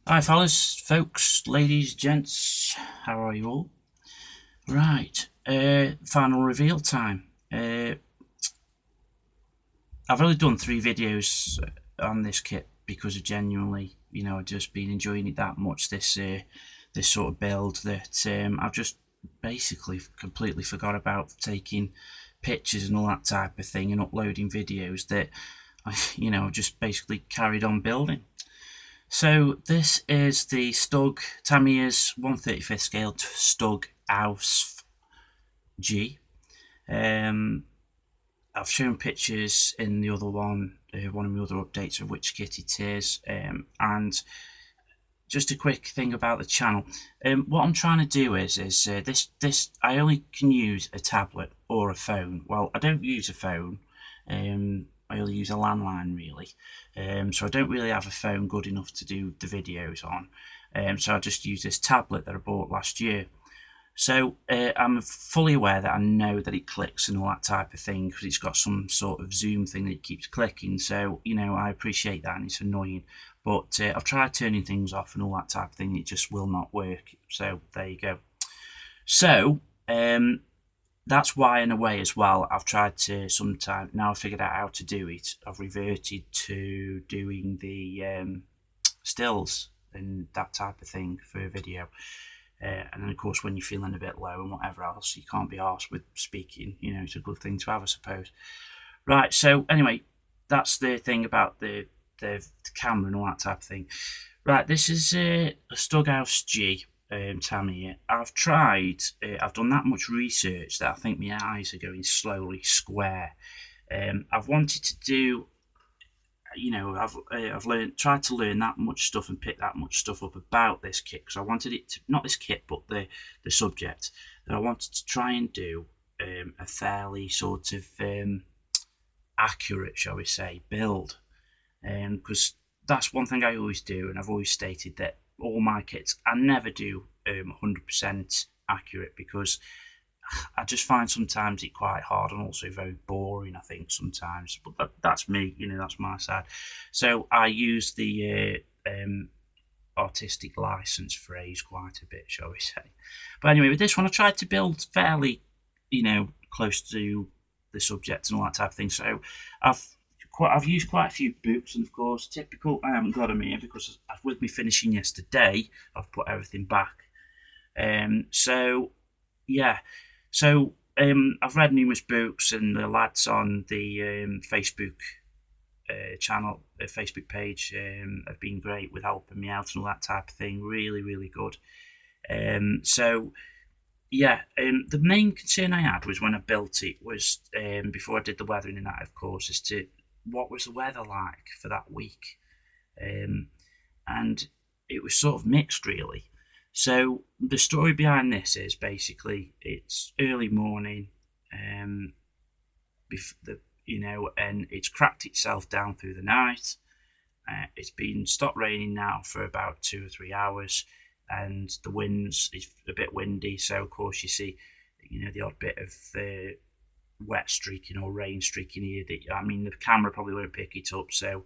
Hi fellas, folks, ladies, gents, how are you all? Right, final reveal time. I've only done 3 videos on this kit because of genuinely, I've just been enjoying it that much, this sort of build, that I've just basically completely forgot about taking pictures and all that type of thing and uploading videos that I've just basically carried on building. So this is the Stug Tamiya's 1/35th scale Stug Ausf G. I've shown pictures in the other one of my other updates of which kit it is, and just a quick thing about the channel. What I'm trying to do is this I only can use a tablet or a phone. Well, I don't use a phone. I only use a landline really, so I don't really have a phone good enough to do the videos on. So I just use this tablet that I bought last year. So I'm fully aware that I know that it clicks and all that type of thing because it's got some sort of zoom thing that it keeps clicking. So I appreciate that and it's annoying. But I've tried turning things off and all that type of thing. It just will not work. So there you go. So that's why, in a way, as well, I've tried to sometimes, now I've figured out how to do it, I've reverted to doing the stills and that type of thing for a video. And then, of course, when you're feeling a bit low and whatever else, you can't be arsed with speaking. It's a good thing to have, I suppose. Right, so anyway, that's the thing about the camera and all that type of thing. Right, this is a Stughouse G. Tamiya. I've done that much research that I think my eyes are going slowly square. I've wanted to do, I've tried to learn that much stuff and pick that much stuff up about this kit because I wanted it to, not this kit, but the subject, that I wanted to try and do a fairly sort of accurate, shall we say, build, because that's one thing I always do, and I've always stated that all my kits I never do 100% accurate because I just find sometimes it quite hard and also very boring, I think, sometimes. But that's me, that's my side. So I use the artistic license phrase quite a bit, shall we say. But anyway, with this one, I tried to build fairly, close to the subject and all that type of thing. So I've used quite a few books, and of course, typical, I haven't got them here because with me finishing yesterday, I've put everything back. So yeah, so I've read numerous books, and the lads on the Facebook channel, Facebook page, have been great with helping me out and all that type of thing. Really, really good. So yeah, the main concern I had was when I built it was before I did the weathering and that, of course, as to what was the weather like for that week, and it was sort of mixed really. So the story behind this is basically it's early morning, and it's cracked itself down through the night. It's been stopped raining now for about 2 or 3 hours, and the winds is a bit windy. So of course you see, the odd bit of wet streaking or rain streaking here. The camera probably won't pick it up, so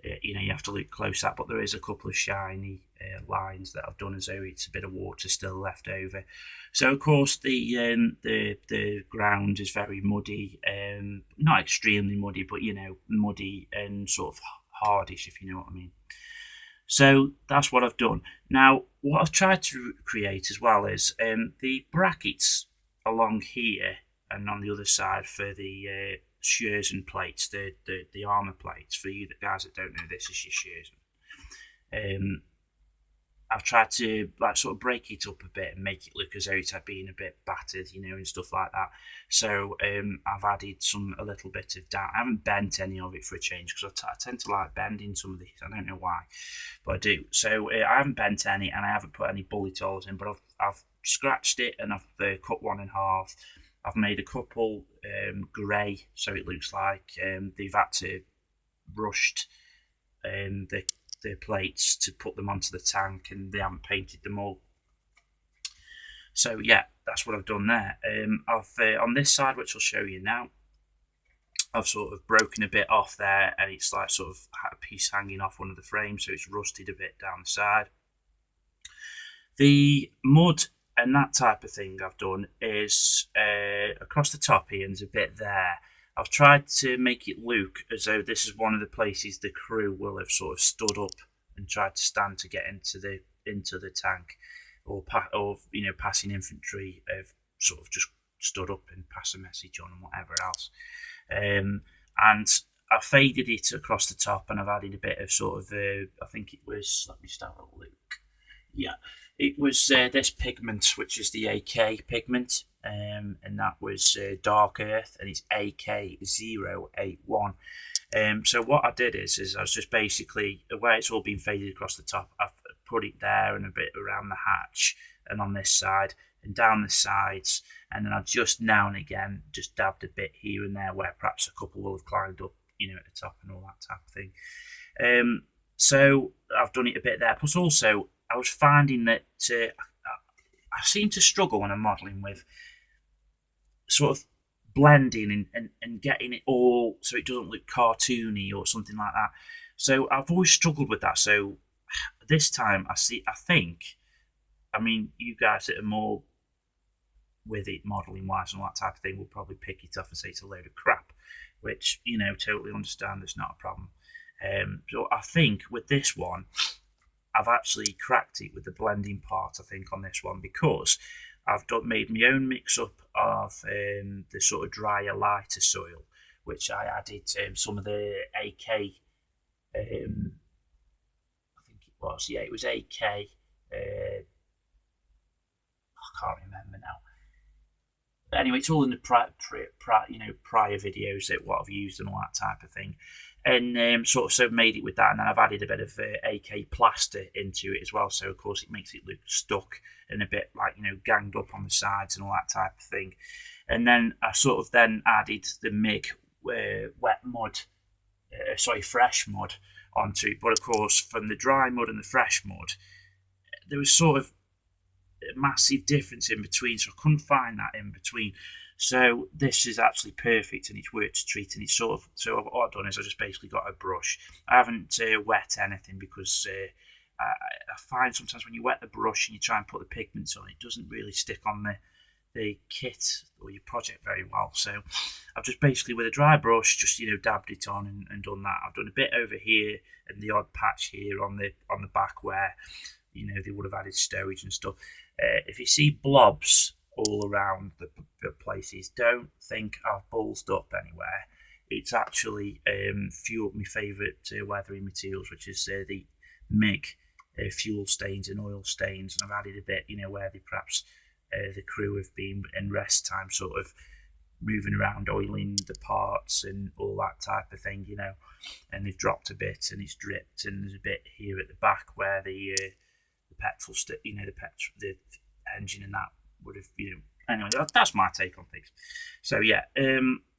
you have to look close at. But there is a couple of shiny lines that I've done as though it's a bit of water still left over. So of course the ground is very muddy, not extremely muddy, but muddy and sort of hardish, if you know what I mean. So that's what I've done. Now, what I've tried to create as well is the brackets along here and on the other side for the shears and plates, the armor plates. For you guys that don't know, this is your shears. I've tried to sort of break it up a bit and make it look as though it had been a bit battered, and stuff like that. So I've added a little bit of down. I haven't bent any of it for a change because I tend to like bending some of these. I don't know why, but I do. So I haven't bent any, and I haven't put any bullet holes in. But I've scratched it and I've cut one in half. I've made a couple grey, so it looks like they've had to brushed the plates to put them onto the tank, and they haven't painted them all. So yeah, that's what I've done there. I've on this side, which I'll show you now, I've sort of broken a bit off there, and it's like sort of a piece hanging off one of the frames, so it's rusted a bit down the side. The mud and that type of thing I've done is across the top here, and there's a bit there. I've tried to make it look as though this is one of the places the crew will have sort of stood up and tried to stand to get into the tank, or passing infantry have sort of just stood up and passed a message on and whatever else. And I faded it across the top, and I've added a bit of sort of I think it was, let me start a look. Yeah, it was this pigment, which is the AK pigment, and that was Dark Earth, and it's AK081. So what I did is I was just basically, where it's all been faded across the top, I've put it there and a bit around the hatch and on this side and down the sides, and then I just now and again just dabbed a bit here and there where perhaps a couple will have climbed up, at the top and all that type of thing. So I've done it a bit there. Plus also, I was finding that I seem to struggle when I'm modelling with sort of blending and getting it all so it doesn't look cartoony or something like that. So I've always struggled with that. So this time I think, you guys that are more with it modelling wise and all that type of thing will probably pick it off and say it's a load of crap, which, totally understand, it's not a problem. So I think with this one, I've actually cracked it with the blending part, I think, on this one, because I've made my own mix-up of the sort of drier, lighter soil, which I added some of the AK, I think it was, yeah, it was AK, I can't remember now. But anyway, it's all in the prior videos that what I've used and all that type of thing, and sort of made it with that, and then I've added a bit of AK plaster into it as well. So of course it makes it look stuck and a bit like ganged up on the sides and all that type of thing. And then I sort of then added the MIG fresh mud onto it. But of course, from the dry mud and the fresh mud, there was sort of a massive difference in between, so I couldn't find that in between. So this is actually perfect, and it's worth to treat. And it's sort of, so what I've done is I just basically got a brush. I haven't wet anything because I find sometimes when you wet the brush and you try and put the pigments on, it doesn't really stick on the kit or your project very well. So I've just basically with a dry brush just dabbed it on and done that. I've done a bit over here and the odd patch here on the back where they would have added stowage and stuff. If you see blobs all around the places, don't think I've ballsed up anywhere. It's actually few of my favourite weathering materials, which is the MIG fuel stains and oil stains, and I've added a bit, where they perhaps the crew have been in rest time, sort of moving around, oiling the parts and all that type of thing, and they've dropped a bit and it's dripped, and there's a bit here at the back where the petrol the engine and that would have anyway, that's my take on things. So yeah,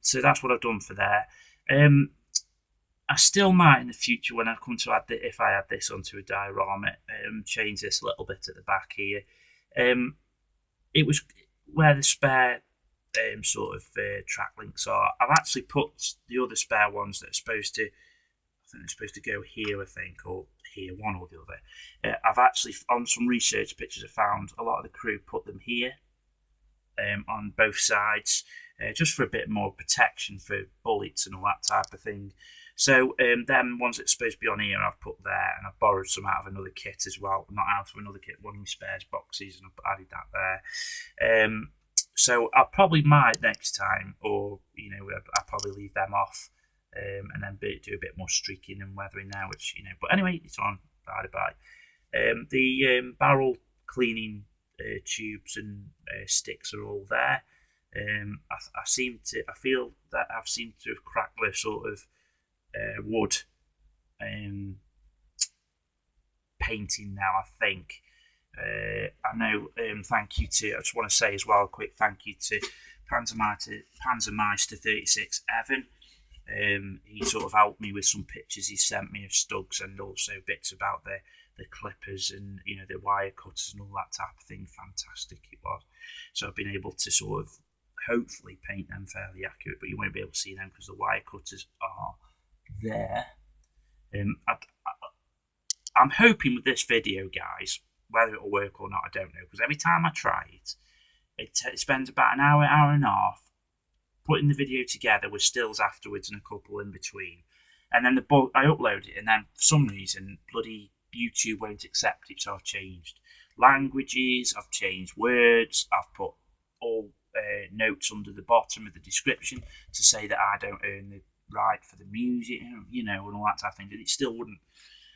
so that's what I've done for there. I still might in the future, when I come to add if I add this onto a diorama, change this a little bit at the back here. It was where the spare sort of track links are. I've actually put the other spare ones that are supposed to, they're supposed to go here, I think, or here, one or the other. I've actually, on some research pictures, I found a lot of the crew put them here on both sides, just for a bit more protection for bullets and all that type of thing. So them ones that's supposed to be on here, I've put there, and I've borrowed some out of another kit as well. Not out of another kit, one of my spares boxes, and I've added that there. So I probably might next time, or I'll probably leave them off. And then do a bit more streaking and weathering now, which but anyway, it's on by the by. The barrel cleaning tubes and sticks are all there. I feel that I've seemed to have cracked the sort of wood painting now, I think. I know. Thank you to. I just want to say as well, a quick thank you to Panzermeister 36 Evan. He sort of helped me with some pictures he sent me of Stugs, and also bits about the clippers and the wire cutters and all that type of thing. Fantastic it was. So I've been able to sort of hopefully paint them fairly accurate, but you won't be able to see them because the wire cutters are there. I'm hoping with this video, guys, whether it'll work or not, I don't know, because every time I try it, it spends about an hour, hour and a half putting the video together with stills afterwards and a couple in between. And then I upload it, and then for some reason, bloody YouTube won't accept it, so I've changed languages, I've changed words, I've put all notes under the bottom of the description to say that I don't earn the right for the music, you know, and all that type of thing, and it still wouldn't.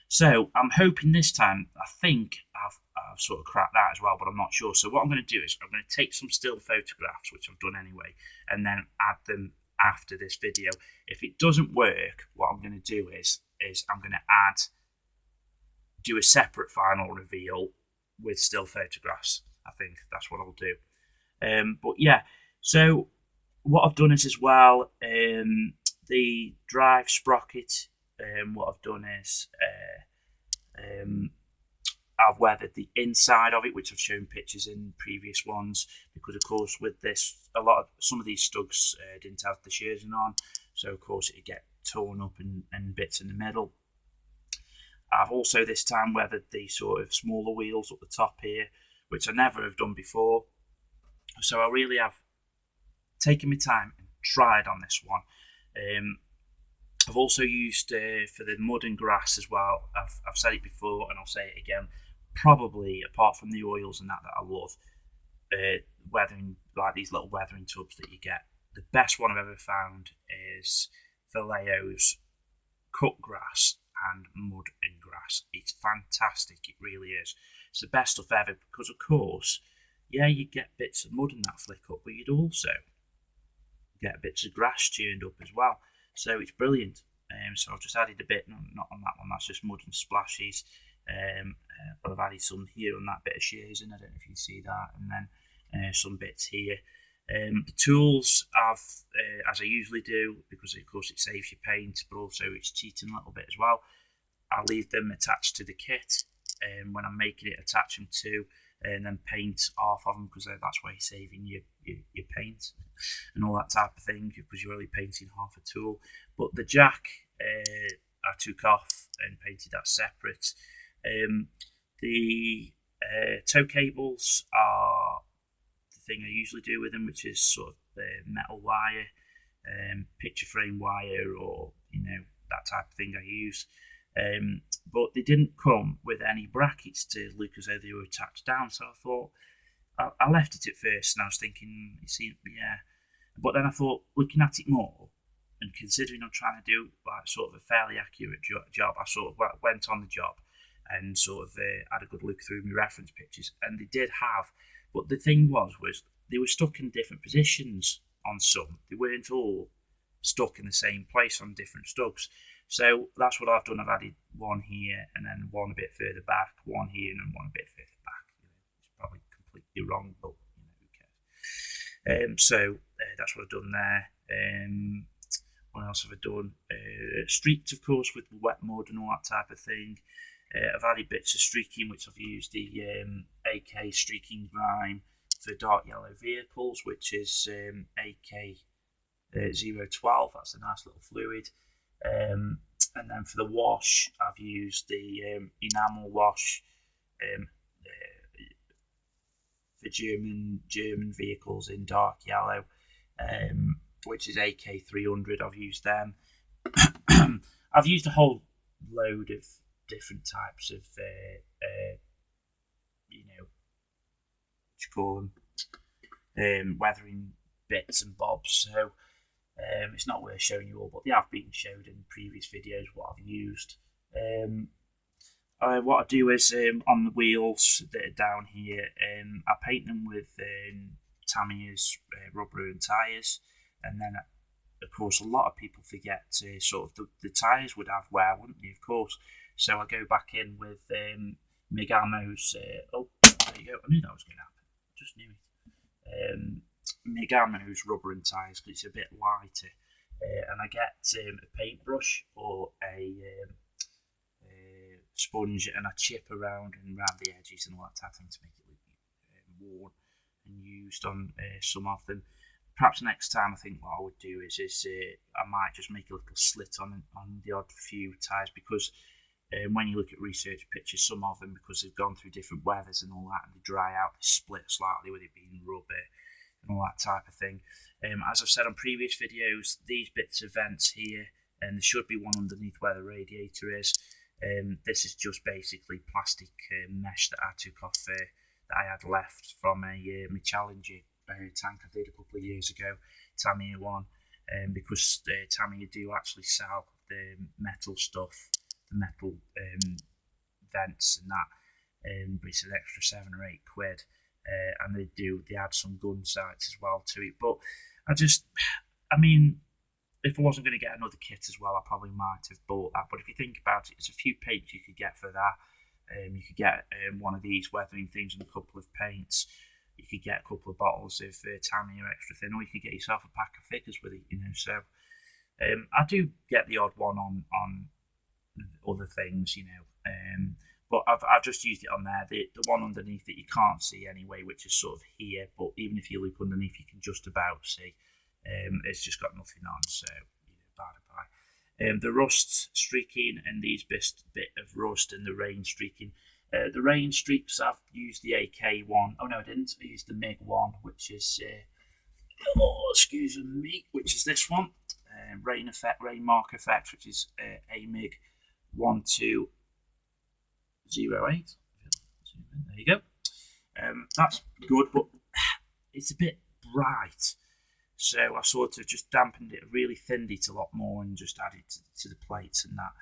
So I'm hoping this time, I think I've sort of cracked that as well, but I'm not sure. So what I'm going to do is I'm going to take some still photographs, which I've done anyway, and then add them after this video. If it doesn't work, what I'm going to do is I'm going to do a separate final reveal with still photographs. I think that's what I'll do. But yeah, so what I've done is as well, the drive sprocket, what I've done is I've weathered the inside of it, which I've shown pictures in previous ones, because of course with this, some of these studs didn't have the shearsing on, so of course it'd get torn up and bits in the middle. I've also this time weathered the sort of smaller wheels up the top here, which I never have done before. So I really have taken my time and tried on this one. I've also used for the mud and grass as well. I've said it before and I'll say it again. Probably apart from the oils and that I love, weathering, like these little weathering tubs that you get. The best one I've ever found is Vallejo's cut grass and mud and grass. It's fantastic, it really is. It's the best stuff ever, because of course, yeah, you get bits of mud and that flick up, but you'd also get bits of grass tuned up as well. So it's brilliant. So I've just added a bit, not on that one, that's just mud and splashes. But I've added some here on that bit of shearsing, I don't know if you can see that, and then some bits here. The tools I've, as I usually do, because of course it saves you paint, but also it's cheating a little bit as well. I leave them attached to the kit, when I'm making it, attach them to, and then paint off of them, because that's why you're saving your paint and all that type of thing, because you're only painting half a tool. But the jack I took off and painted that separate. The tow cables are the thing I usually do with them, which is sort of metal wire, picture frame wire, or that type of thing I use. But they didn't come with any brackets to look as though they were attached down, so I thought, I left it at first and I was thinking, yeah, but then I thought, looking at it more and considering I'm trying to do like sort of a fairly accurate job, I sort of went on the job and sort of had a good look through my reference pictures, and they did have, but the thing was they were stuck in different positions on some. They weren't all stuck in the same place on different studs. So that's what I've done. I've added one here and then one a bit further back, one here and then one a bit further back. It's probably completely wrong, but who cares? So that's what I've done there. What else have I done? Streaked, of course, with wet mud and all that type of thing. I've added bits of streaking, which I've used the AK streaking grime for dark yellow vehicles, which is AK 012. That's a nice little fluid. And then for the wash, I've used the enamel wash for German vehicles in dark yellow, which is AK 300. I've used them. I've used a whole load of different types of what you call them, weathering bits and bobs. So it's not worth showing you all, but they have been showed in previous videos what I've used. What I do is on the wheels that are down here, I paint them with Tamiya's rubber and tyres, and then of course a lot of people forget to sort of the tyres would have wear, wouldn't they, of course. So I go back in with Migamo's, oh there you go, I knew that was going to happen, I just knew it. Migamo's rubber and tyres, because it's a bit lighter, and I get a paintbrush or a sponge, and I chip around the edges and all that type of thing to make it look worn and used on some of them. Perhaps next time, I think what I would do is I might just make a little slit on the odd few tyres, because when you look at research pictures, some of them, because they've gone through different weathers and all that, and they dry out, they split slightly with it being rubber and all that type of thing. As I've said on previous videos, these bits of vents here, and there should be one underneath where the radiator is. This is just basically plastic mesh that I took off that I had left from my Challenger tank I did a couple of years ago, Tamiya one, because Tamiya do actually sell the metal stuff, the metal vents and that, but it's an extra £7 or £8, and they add some gun sights as well to it. But I mean, if I wasn't going to get another kit as well, I probably might have bought that. But if you think about it, there's a few paints you could get for that. You could get one of these weathering things and a couple of paints. You could get a couple of bottles of Tamiya extra thin, or you could get yourself a pack of figures with it, you know. So I do get the odd one on other things, you know. But I've just used it on there. The one underneath that you can't see anyway, which is sort of here. But even if you look underneath, you can just about see. It's just got nothing on, so you know, bye. The rust streaking and these bit of rust and the rain streaking. The rain streaks, I've used the AK one. Oh no, I didn't. I used the MiG one, which is excuse me, which is this one. Rain mark effect, which is a MiG 1208. There you go. That's good, but it's a bit bright. So I sort of just dampened it, really thinned it a lot more, and just added to the plates and that.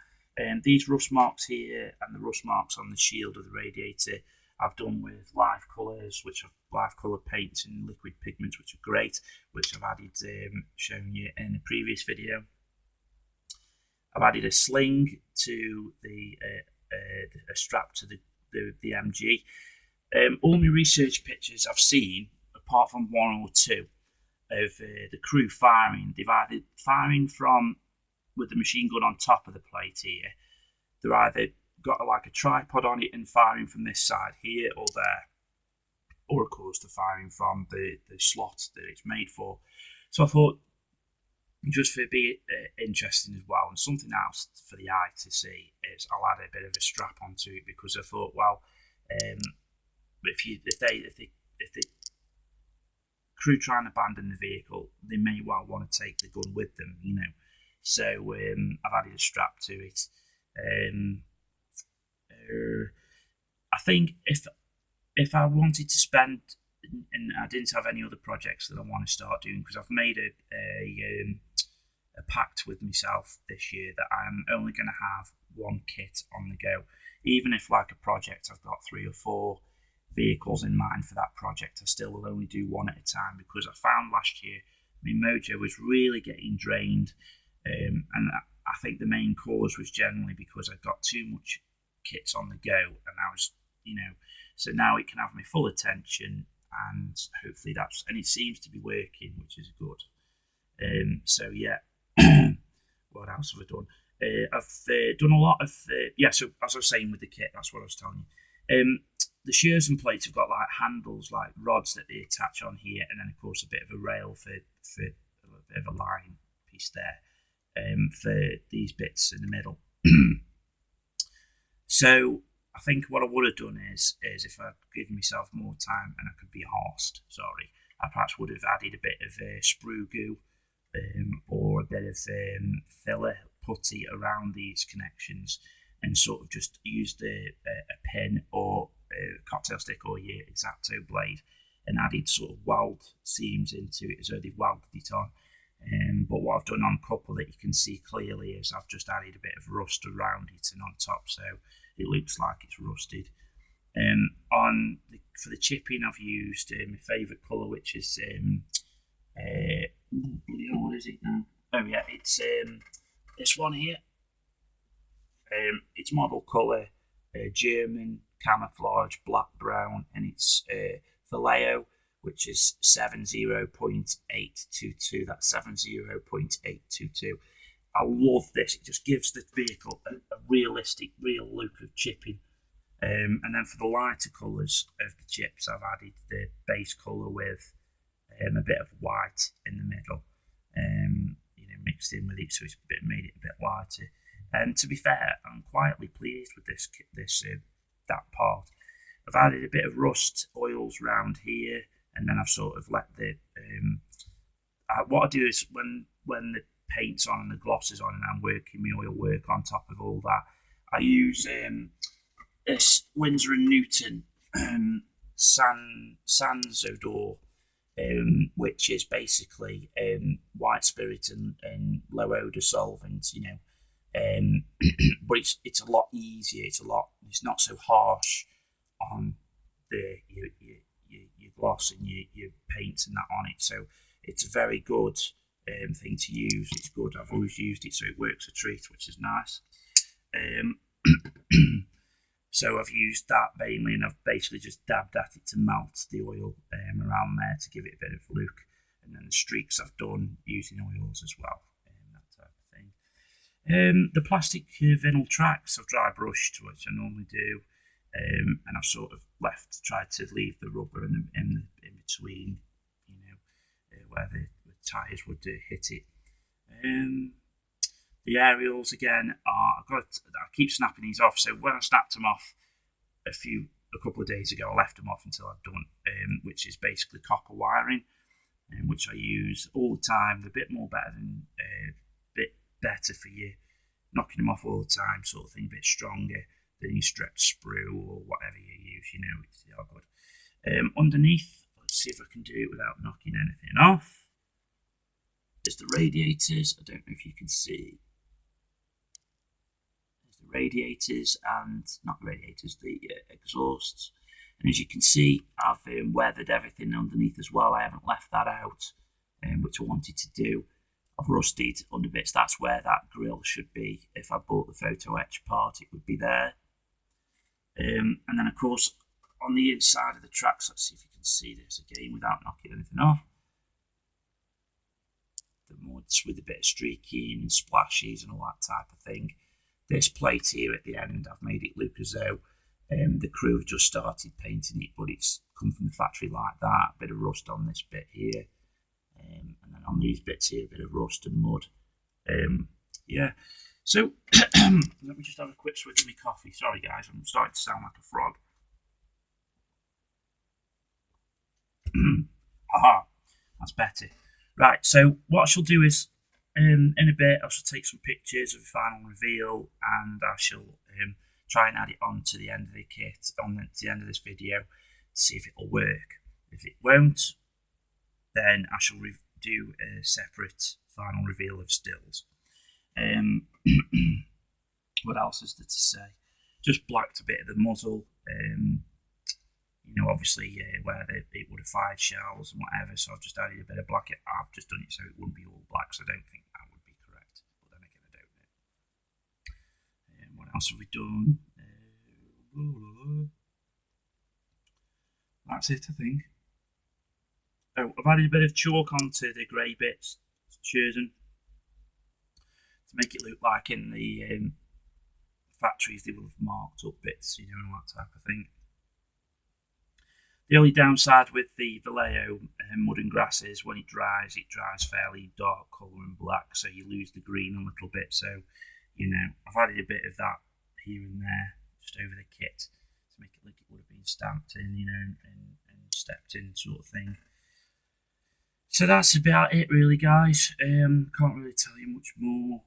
These rust marks here and the rust marks on the shield of the radiator, I've done with live colours, which are live colour paints and liquid pigments, which are great, which I've added, shown you in a previous video. I've added a sling to a strap to the MG. All my research pictures I've seen, apart from one or two, of the crew firing, they've either firing from with the machine gun on top of the plate here. They're either got like a tripod on it and firing from this side here or there, or of course they're firing from the slot that it's made for. So I thought, just for it being interesting as well, and something else for the eye to see, is I'll add a bit of a strap onto it, because I thought, well, if the crew try and abandon the vehicle, they may well want to take the gun with them, you know. So I've added a strap to it. I think if I wanted to spend, and I didn't have any other projects that I want to start doing, because I've made a pact with myself this year that I'm only going to have one kit on the go. Even if, like a project, I've got 3 or 4 vehicles in mind for that project, I still will only do one at a time, because I found last year my mojo was really getting drained, and I think the main cause was generally because I got too much kits on the go, and I was, you know, so now it can have my full attention, and hopefully and it seems to be working, which is good. So yeah, what else have I done? I've done a lot of so as I was saying with the kit, that's what I was telling you. The shears and plates have got like handles, like rods that they attach on here, and then of course a bit of a rail for a bit of a line piece there, for these bits in the middle. So I think what I would have done is if I'd given myself more time and I could be arsed, I perhaps would have added a bit of sprue goo, or a bit of filler putty around these connections, and sort of just used a pin or a cocktail stick or your X-Acto blade, and added sort of weld seams into it as though they've welded it on. But what I've done on a couple that you can see clearly is I've just added a bit of rust around it and on top, so it looks like it's rusted. For the chipping, I've used my favourite colour, which is what is it now? Oh yeah, it's this one here. It's model colour, German camouflage black brown, and it's Vallejo, which is 70.822. That's 70.822. I love this. It just gives the vehicle a realistic, real look of chipping. And then for the lighter colours of the chips, I've added the base colour with a bit of white in the middle, mixed in with it, so it's made it a bit lighter. And to be fair, I'm quietly pleased with that part. I've added a bit of rust oils around here, and then I've sort of let the what I do is when the paint's on and the gloss is on and I'm working my oil work on top of all that, I use this Winsor & Newton Sanzodor, which is basically white spirit and low odor solvent, you know. But it's a lot easier. It's not so harsh on your gloss and your paints and that on it. So it's a very good thing to use. It's good. I've always used it, so it works a treat, which is nice. So I've used that mainly, and I've basically just dabbed at it to melt the oil around there to give it a bit of look. And then the streaks I've done using oils as well, that type of thing. The plastic vinyl tracks I've dry brushed, which I normally do, and I've sort of tried to leave the rubber in between, you know, where the tyres would hit it. The aerials again I keep snapping these off. So when I snapped them off a couple of days ago, I left them off until I've done, which is basically copper wiring, which I use all the time. They're a bit better for you, knocking them off all the time, sort of thing, a bit stronger than your stretch sprue or whatever you use. You know, it's all good. Underneath, let's see if I can do it without knocking anything off. There's the radiators. I don't know if you can see. Radiators and not radiators, the exhausts, and as you can see, I've weathered everything underneath as well. I haven't left that out, which I wanted to do. I've rusted under bits. That's where that grill should be. If I bought the photo etch part, it would be there. And then of course on the inside of the tracks, let's see if you can see this again without knocking anything off. The muds with a bit of streaking and splashes and all that type of thing. This plate here at the end, I've made it look as though the crew have just started painting it, but it's come from the factory like that. A bit of rust on this bit here, and then on these bits here, a bit of rust and mud. Yeah, so let me just have a quick swig of my coffee. Sorry guys, I'm starting to sound like a frog. Haha, that's better. Right, so what I shall do is, in a bit, I shall take some pictures of the final reveal, and I shall try and add it on to the end of the kit, to the end of this video, to see if it'll work. If it won't, then I shall do a separate final reveal of stills. What else is there to say? Just blacked a bit of the muzzle, you know, obviously where it would have fired shells and whatever, so I've just added a bit of black. I've just done it so it wouldn't be all black, so I don't think that would be correct, but then again I don't know. What else have we done? That's it, I think. Oh, I've added a bit of chalk onto the grey bits chosen to make it look like in the factories they will have marked up bits, you know, and all that type of thing. The only downside with the Vallejo mud and grass is when it dries fairly dark colour and black, so you lose the green a little bit. So, you know, I've added a bit of that here and there, just over the kit, to make it look it would have been stamped in, you know, and stepped in sort of thing. So that's about it really, guys. Can't really tell you much more.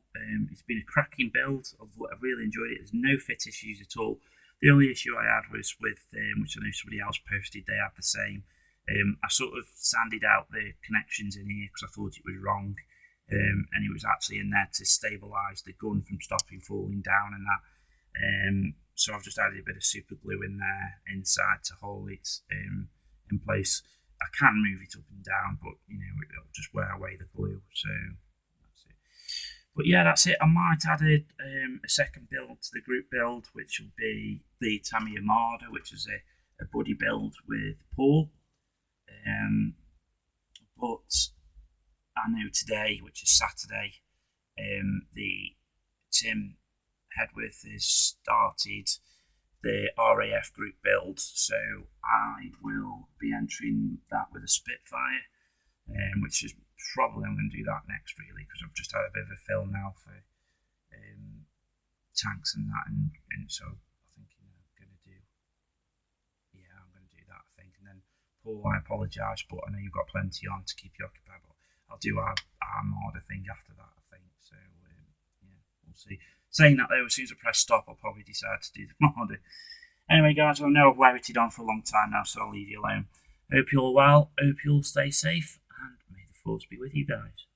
It's been a cracking build. I've really enjoyed it. There's no fit issues at all. The only issue I had was with, which I know somebody else posted, they had the same. I sort of sanded out the connections in here because I thought it was wrong. And it was actually in there to stabilise the gun from stopping falling down and that. So I've just added a bit of super glue in there inside to hold it in place. I can move it up and down, but you know, it'll just wear away the glue. So that's it. But yeah, that's it. I might add a second build to the group build, which will be the Tamiya Marder, which is a buddy build with Paul. But I know today, which is Saturday, the Tim Hedworth has started the RAF group build, so I will be entering that with a Spitfire, which is probably I'm going to do that next really, because I've just had a bit of a fill now for tanks and that, and so I think I'm going to do, yeah, I'm going to do that, I think. And then Paul, I apologise, but I know you've got plenty on to keep you occupied, but I'll do our Armada thing after that, I think. So yeah, we'll see. Saying that though, as soon as I press stop, I'll probably decide to do the Armada. Anyway, guys, I know I've waited on for a long time now, so I'll leave you alone. Hope you're well, hope you'll stay safe, and may the force be with you guys.